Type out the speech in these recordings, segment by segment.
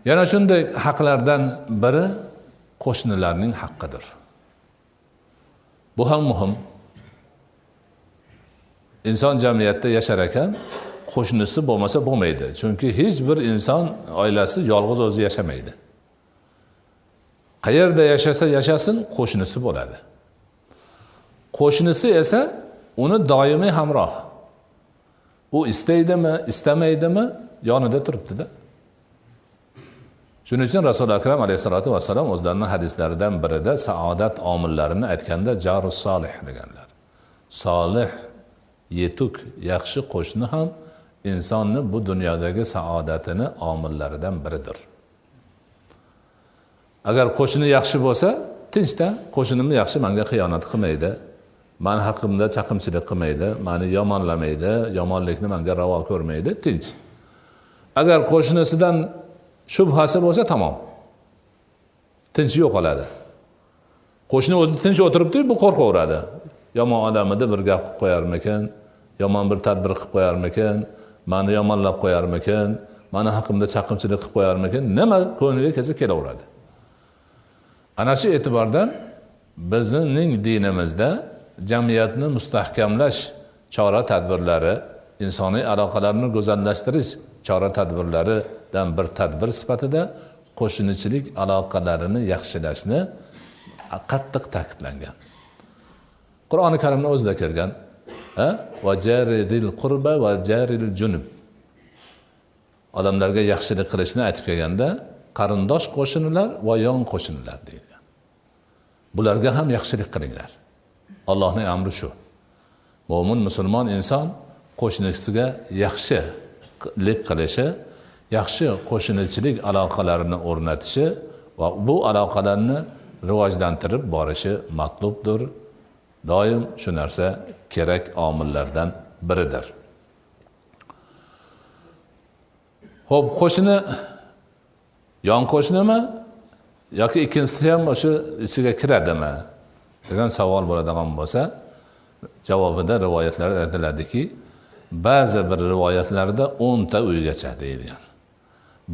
Yana shunday haqlardan biri qo'shnilarning haqqidir. Bu ham muhim. İnson jamiyatda yashar ekan, qo'shnisi bo'lmasa bo'lmaydi. Chunki hech bir inson oilasi yolg'iz o'zi yashamaydi. Qayerda yashasa yashasin, qo'shnisi bo'ladi. Qo'shnisi esa uni doimiy hamroh. U istaydimi, istamaydimi, yonida turibdi-da. Shuning uchun Rasul akram alayhisolatu vassalam o'zlarining hadislaridan birida saodat omillarini aytganda jarus solih deganlar. Solih, yetuk, yaxshi qo'shni ham insonni bu dunyodagi saodatini omillaridan biridir. Agar qo'shni yaxshi bo'lsa, tinchda qo'shnimni yaxshi menga xiyonat qilmaydi, meni haqimda chaqimchilik qilmaydi, meni yomonlamaydi, yomonlikni menga ravo ko'rmaydi, tinch. Agar qo'shnisidan shubhasi bo'lsa, tamom. Tinch yo'qoladi. Qo'shni o'zi tinch o'tiribdi, bu qo'rqaveradi. Yomon odamida bir gap qilib qo'yarmikan, yomon bir tadbir qilib qo'yarmikan, meni yomonlab qo'yarmikan, meni haqimda chaqimchilik qilib qo'yarmikan, nima ko'ngliga kelsa kelaveradi. Ana shu e'tibordan bizning dinimizda jamiyatni mustahkamlash chora-tadbirlari, insoniy aloqalarni go'zallashtirish chora-tadbirlaridan bir tadbir sifatida qo'shnichilik aloqalarini yaxshilashni qattiq ta'kidlangan. Qur'oni Karimda o'zida kelgan, va jaridil qurba va jaril junub. Odamlarga yaxshilik qilishni aytib kelganda, qarindosh qo'shnilar va yon qo'shnilar deyilgan. Bularga ham yaxshilik qilinglar. Allohning amri shu. Mo'min musulmon inson qo'shnisiga yaxshilik qilishi, yaxshi qo'shnichilik aloqalarini o'rnatishi va bu aloqalarni rivojlantirib borishi matlubdir. Doim shu narsa kerak omillardan biridir. Xo'p, qo'shni yon qo'shnimi yoki ikkinchisi ham o'sha ichiga kiradimi degan savol bo'ladigan bo'lsa, javobida rivoyatlarda aytiladiki, ba'zi bir rivoyatlarda 10 ta uygacha deyilgan.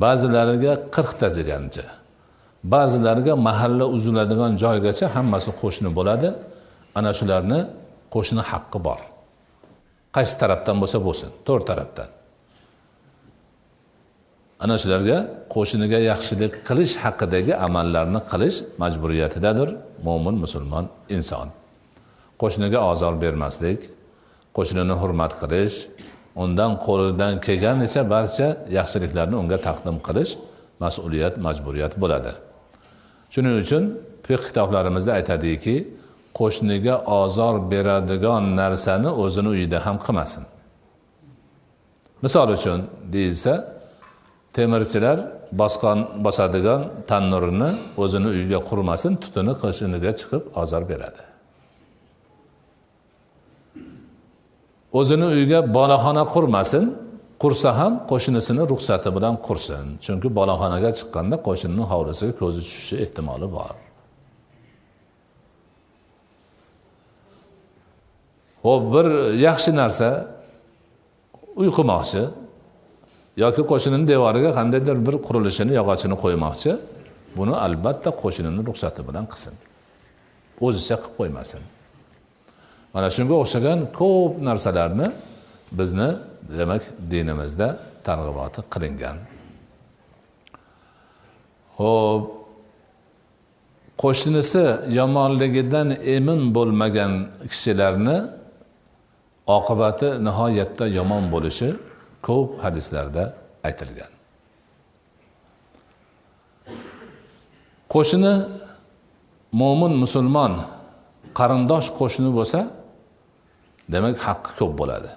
Ba'zilariga 40 ta degancha. Ba'zilariga mahalla uziladigan joygacha hammasi qo'shni bo'ladi. Ana shularni qo'shni haqqi bor. Qaysi tarafdan bo'lsa bo'lsin, 4 tarafdan. Ana shularga qo'shniga yaxshilik qilish haqidagi amallarni qilish majburiyatidadir mo'min musulmon inson. Qo'shniga ozor bermaslik, qo'shnini hurmat qilish, undan qo'lidan kelganicha barcha yaxshiliklarni unga taqdim qilish mas'uliyat, majburiyat bo'ladi. Shuning uchun fiqh kitoblarimizda aytadiki, qo'shniga ozor beradigan narsani o'zini uyida ham qilmasin. Misol uchun deyilsa, temirchilar bosadigan tannurini o'zini uyiga qurmasin, tutuni qo'shniga chiqib ozor beradi. O'zini uyiga bolaxona qurmasin, qursa ham qo'shnisini ruxsati bilan qursin. Chunki bolaxonaga chiqqanda qo'shnining hovlisiga ko'zi tushishi ehtimoli bor. Xo'p, bir yaxshi narsa uy qurmoqchi yoki qo'shnining devoriga qandaydir bir qurilishini, yog'ochini qo'ymoqchi, buni albatta qo'shnining ruxsati bilan qilsin. O'zicha qilib qo'ymasin. Mana shunga o'xshagan ko'p narsalarni bizni demak dinimizda targ'iboti qilingan. Xo'p, qo'shnisi yomonligidan emin bo'lmagan kishilarni oqibati nihoyatda yomon bo'lishi ko'p hadislarda aytilgan. Qo'shni mo'min musulmon qarindosh qo'shni bo'lsa, demak haqqi ko'p bo'ladi.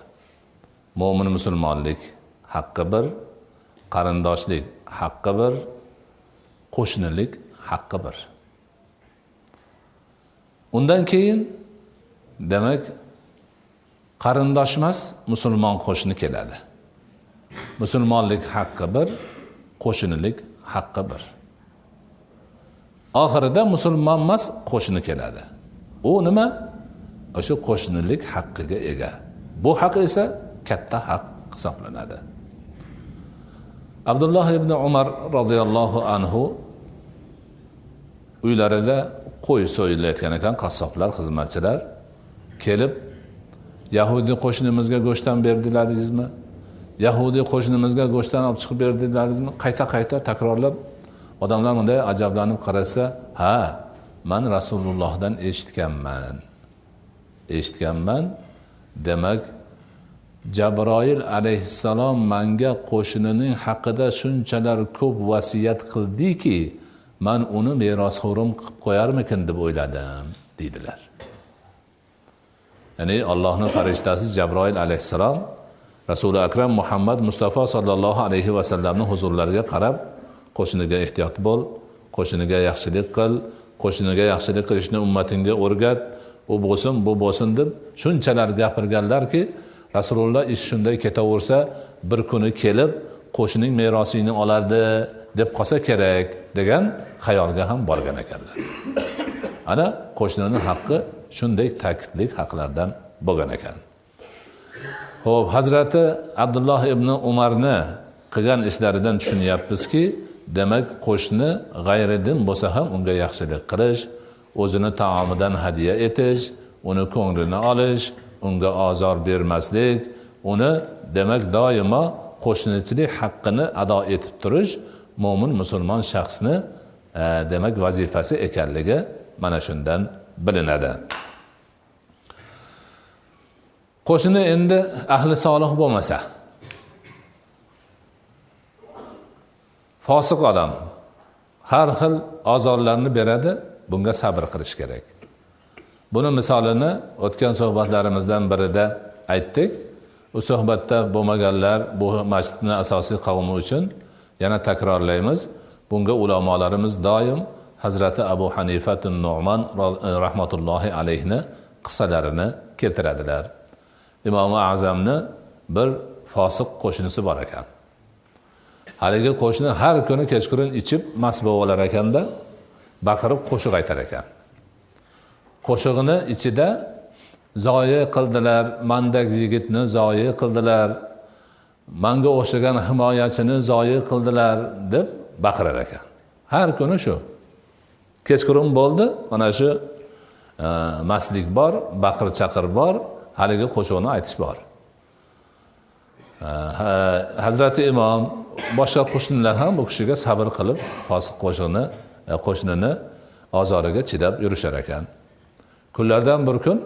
Mo'min musulmonlik haqqi bir, qarindoshlik haqqi bir, qo'shnilik haqqi bir. Undan keyin demak qarindosh emas, musulmon qo'shni keladi. Musulmonlik haqqi bir, qo'shnilik haqqi bir. Oxirida musulmon emas, qo'shni keladi. U nima? O'sha qo'shnilik haqqiga ega. Bu haq esa katta haq hisoblanadi. Abdulloh ibn Umar radhiyallohu anhu uylarida qo'y so'yilayotgan ekan, qassoblar, xizmatchilar kelib, Yahudiy qo'shnimizga go'shtdan berdilaringizmi? Yahudiy qo'shnimizga go'shtdan olib chiqib berdilaringizmi? Qayta takrorlab odamlar bunday ajablanib qarasa, ha, men Rasulullohdan eshitganman. Demak, Jabroil alayhissalom menga qo'shnining haqida shunchalar ko'p vasiyat qildiki, men uni merosxo'rim qilib qo'yarmikin deb o'yladim, dedilar. Ya'ni Allohning farishtasi Jabroil alayhissalom Rasuli akram Muhammad Mustafa sallallohu alayhi va sallamning huzurlariga qarab, qo'shniga ehtiyot bo'l, qo'shniga yaxshilik qil, qo'shniga yaxshilik qilishni ummatingga o'rgat, u bo'lsin, bu bo'lsin deb shunchalar gapirganlarki, Rasululloh ish shunday ketaversa, bir kuni kelib qo'shning merosini oladi deb qolsa kerak degan xayolga ham borgan ekanlar. Ana qo'shnining haqqi shunday ta'kidlik haqlardan bo'lgan ekan. Xo'p, Hazrati Abdulloh ibn Umarni qilgan ishlaridan tushunyapmizki, demak qo'shni g'ayridin bo'lsa ham unga yaxshilik qilish, o'zini taomidan hadiya etish, uni ko'nglini olish, unga ozor bermaslik, uni demak doimo qo'shnichilik haqqini ado etib turish mo'min musulmon shaxsni demak vazifasi ekanligi mana shundan bilinadi. Qo'shni endi ahli solih bo'lmasa, fosiq odam har xil ozorlarni beradi, bunga sabr qilish kerak. Buni misolini o'tgan suhbatlarimizdan birida aytdik. U suhbatda bo'lmaganlar bu masjidning asosiy qavmi uchun yana takrorlaymiz. Bunga ulamolarimiz doim Hazrati Abu Hanifa an-Nu'man rahmatullohi alayhini qissalarini keltiradilar. Imom A'zamni bir fosiq qo'shnisi bor ekan. Haligi qo'shni har kuni kechqurun ichib mast bo'lar ekanda, baqirib qo'shiq aytar ekan. Qo'shig'ini ichida zoyi qildilar, mandak yigitni zoyi qildilar, menga o'xshagan himoyachini zoyi qildilar deb baqirar ekan. Har kuni shu. Kechqurun bo'ldi, mana shu mastlik bor, baqir chaqir bor, haligi qo'shiqni aytish bor. Hazrati Imom boshqa qo'shnilar ham bu kishiga sabr qilib, fosiq qo'shnini ozoriga chidab yurishar ekan. Kunlardan bir kun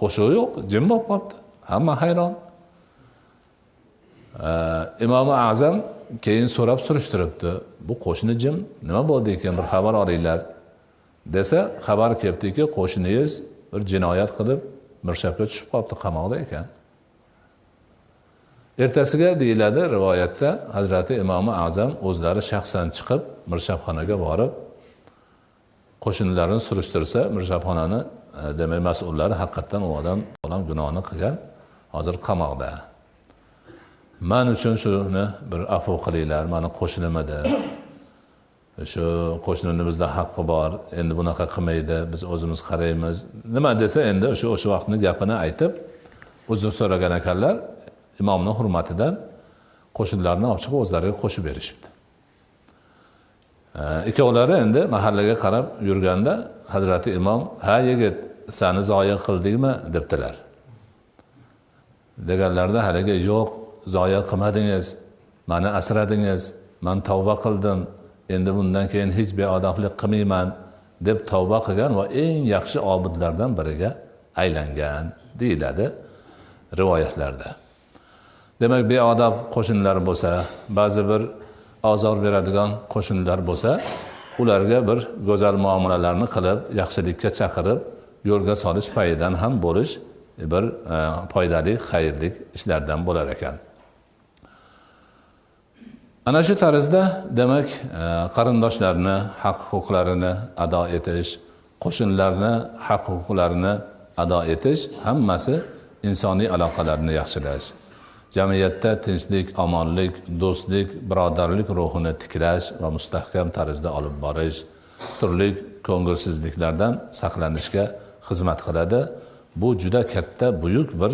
qo'shiq yo'q, jim bo'lib qolibdi. Hamma hayron. Imom A'zam keyin so'rab surishtiribdi. Bu qo'shni jim, nima bo'ldi ekan, bir xabar olinglar desa, xabar kelibdiki, qo'shningiz bir jinoyat qilib mirshabga tushib qolibdi, qamoqda ekan. Ertasiga deyiladi rivoyatda, Hazrati Imom A'zam o'zlari shaxsan chiqib mirshabxonaga borib qo'shnilarini surishtirsa, mirshabxonani demak mas'ullari haqiqatan u odam olan gunohni qilgan, hozir qamoqda. Men uchun shuni bir afv qilinglar, meni qo'shnim edi. Shu qo'shnimizda haqqi bor, endi bunaqa qilmaydi, biz o'zimiz qaraymiz. Nima desa endi o'sha vaqtning gapini aytib uzr so'ragan ekanlar. Imomning hurmatidan qo'shinlarni olib chiqib o'zlariga qo'shib berishibdi. Ikkovlari endi mahallaga qarab yurganda Hazrati Imom, "Ha yigit, seni zoya qildingmi?" debdilar. Deganlarda haligi, "Yo'q, zoya qilmadingiz. Meni asradingiz. Men tavba qildim. Endi bundan keyin hech beodoblik qilmayman" deb tavba qilgan va eng yaxshi obidlardan biriga aylangan deyiladi rivoyatlarda. Demak, beodob qo'shinlar bo'lsa, ba'zi bir ozor beradigan qo'shinlar bo'lsa, ularga bir go'zal muomalalarni qilib, yaxshilikka chaqirib, yo'lga solish payidan ham bo'lish bir foydali, xayrli ishlardan bo'lar ekan. Ana shu tarzda demak, qarindoshlarni haq-huquqlarini ado etish, qo'shinlarni haq-huquqlarini ado etish hammasi insoniy aloqalarni yaxshilash. Jamiyatda tinchlik, omonlik, do'stlik, birodarlik ruhini tiklash va mustahkam tarzda olib borish, turli ko'ngilsizliklardan saqlanishga xizmat qiladi. Bu juda katta, buyuk bir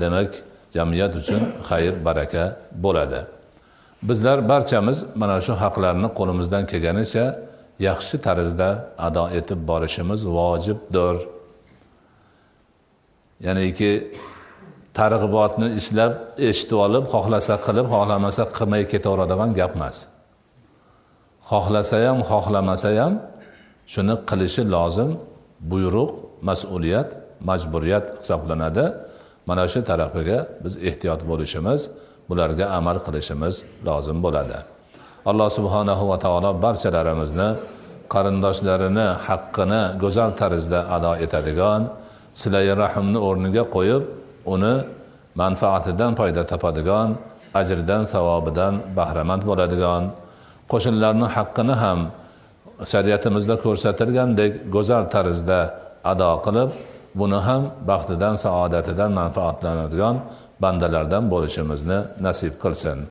demak jamiyat uchun xayr, baraka bo'ladi. Bizlar barchamiz mana shu haqlarni qo'limizdan kelganicha yaxshi tarzda ado etib borishimiz vojibdir. Ya'niki targ'ibotni ishlab, eshitib olib, xohlasa qilib, xohlamasa qilmay ketaveradigan gap emas. Xohlasa ham, xohlamasa ham shuni qilishi lozim, buyruq, mas'uliyat, majburiyat hisoblanadi. Mana shu tarafiga biz ehtiyot bo'lishimiz, bularga amal qilishimiz lozim bo'ladi. Alloh subhanahu va taolo barchalarimizni qarindoshlarini haqqini go'zal tarzda ado etadigan, silai rahmni o'rniga qo'yib, uni manfaatidan foyda topadigan, ajridan, savobidan bahramand bo'ladigan, qo'shnilarning haqqini ham shariatimizda ko'rsatilgandek go'zal tarzda ado qilib, buni ham baxtidan, saodatidan manfaatlanadigan bandalardan bo'lishimizni nasib qilsin.